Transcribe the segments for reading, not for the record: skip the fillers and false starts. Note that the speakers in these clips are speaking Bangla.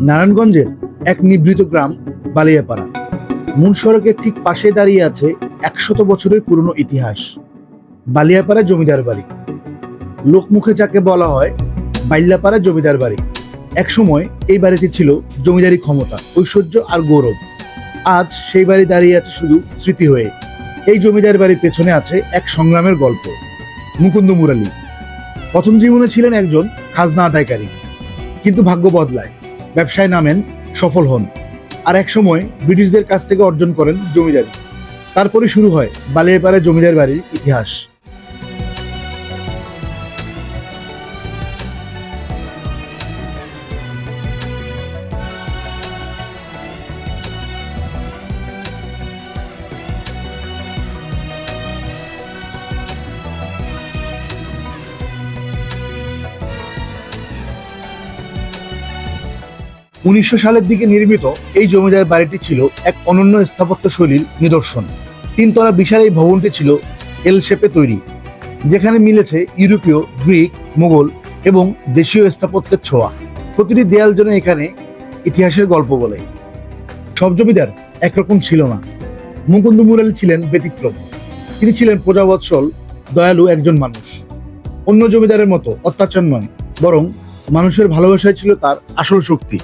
নারায়ণগঞ্জের এক নিভৃত গ্রাম বালিয়াপাড়া। মূল সড়কের ঠিক পাশে দাঁড়িয়ে আছে 100 বছরের পুরনো ইতিহাস। বালিয়াপাড়া জমিদার বাড়ি, লোকমুখে যাকে বলা হয় বাইল্যাপাড়া জমিদার বাড়ি। একসময় এই বাড়িতে ছিল জমিদারি ক্ষমতা, ঐশ্বর্য আর গৌরব। আজ সেই বাড়ি দাঁড়িয়ে আছে শুধু স্মৃতি হয়ে। এই জমিদার বাড়ির পেছনে আছে এক সংগ্রামের গল্প। মুকুন্দ মুরালী প্রথম জীবনে ছিলেন একজন খাজনা আদায়কারী, কিন্তু ভাগ্য বদলায়, ব্যবসায় নামেন, সফল হন, আর এক সময় ব্রিটিশদের কাছ থেকে অর্জন করেন জমিদারি। তারপরে শুরু হয় বালিয়াপাড়া জমিদার বাড়ির ইতিহাস। 1900 সালের দিকে নির্মিত এই জমিদার বাড়িটি ছিল এক অনন্য স্থাপত্য শৈলীর নিদর্শন। 3 তলা বিশাল এই ভবনটি ছিল এল শেপে তৈরি, যেখানে মিলেছে ইউরোপীয়, গ্রিক, মোগল এবং দেশীয় স্থাপত্যের ছোঁয়া। প্রতিটি দেয়াল যেন এখানে ইতিহাসের গল্প বলে। সব জমিদার একরকম ছিল না। মুকুন্দ মুরালী ছিলেন ব্যতিক্রম। তিনি ছিলেন প্রজাবৎসল, দয়ালু একজন মানুষ। অন্য জমিদারের মতো অত্যাচার নয়, বরং মানুষের ভালোবাসায় ছিল তার আসল শক্তি।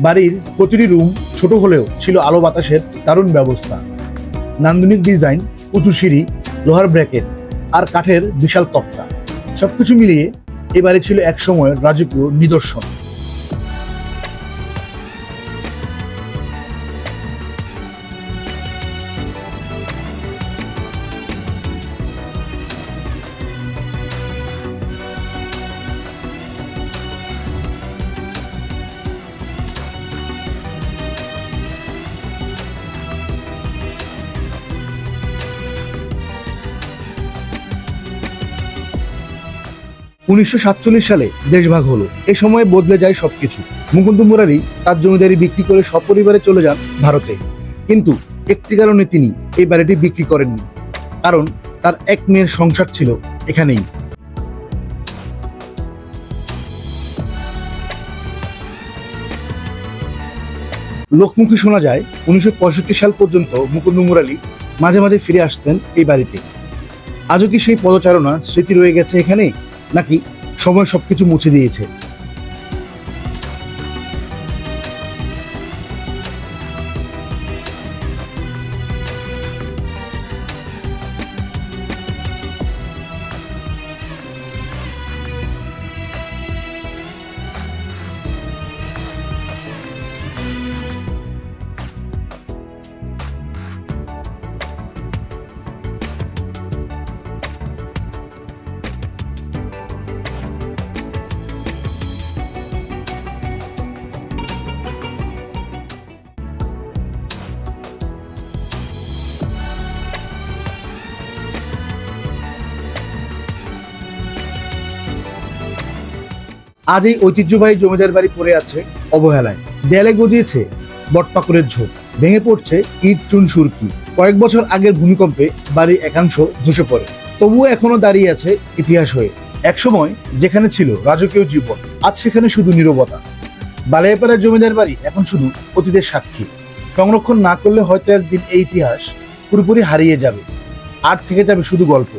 বাড়ির প্রতিটি রুম ছোট হলেও ছিল আলো বাতাসের দারুণ ব্যবস্থা। নান্দনিক ডিজাইন, উঁচু সিঁড়ি, লোহার ব্র্যাকেট আর কাঠের বিশাল তক্তা, সবকিছু মিলিয়ে এই বাড়ি ছিল এক সময়ের রাজকীয় নিদর্শন। 1947 সালে দেশভাগ হলো। এ সময় বদলে যায় সবকিছু। মুকুন্দ মুরালী তার জমিদারি বিক্রি করে সপরিবারে চলে যান ভারতে। কিন্তু একটি কারণে তিনি এই বাড়িটি বিক্রি করেননি, কারণ তার এক মেয়ের সংসার ছিল এখানেই। লোকমুখে শোনা যায় 1965 সাল পর্যন্ত মুকুন্দ মুরালী মাঝে মাঝে ফিরে আসতেন এই বাড়িতে। আজও কি সেই পদচারণা স্মৃতি রয়ে গেছে এখানে, নাকি সময় সবকিছু মুছে দিয়েছে? আজ এই ঐতিহ্যবাহী জমিদার বাড়ি পড়ে আছে অবহেলায়। দেয়ালে গজিয়েছে বটপাকুড়ের ঝোপ, ভেঙে পড়ছে ইট চুন সুরকি। কয়েক বছর আগের ভূমিকম্পে বাড়ির একাংশ ধসে পড়ে, তবুও এখনো দাঁড়িয়ে আছে ইতিহাস হয়ে। একসময় যেখানে ছিল রাজকীয় জীবন, আজ সেখানে শুধু নীরবতা। বালিয়াপাড়া জমিদার বাড়ি এখন শুধু অতীতের সাক্ষী। সংরক্ষণ না করলে হয়তো একদিন এই ইতিহাস পুরোপুরি হারিয়ে যাবে, আর থেকে যাবে শুধু গল্প।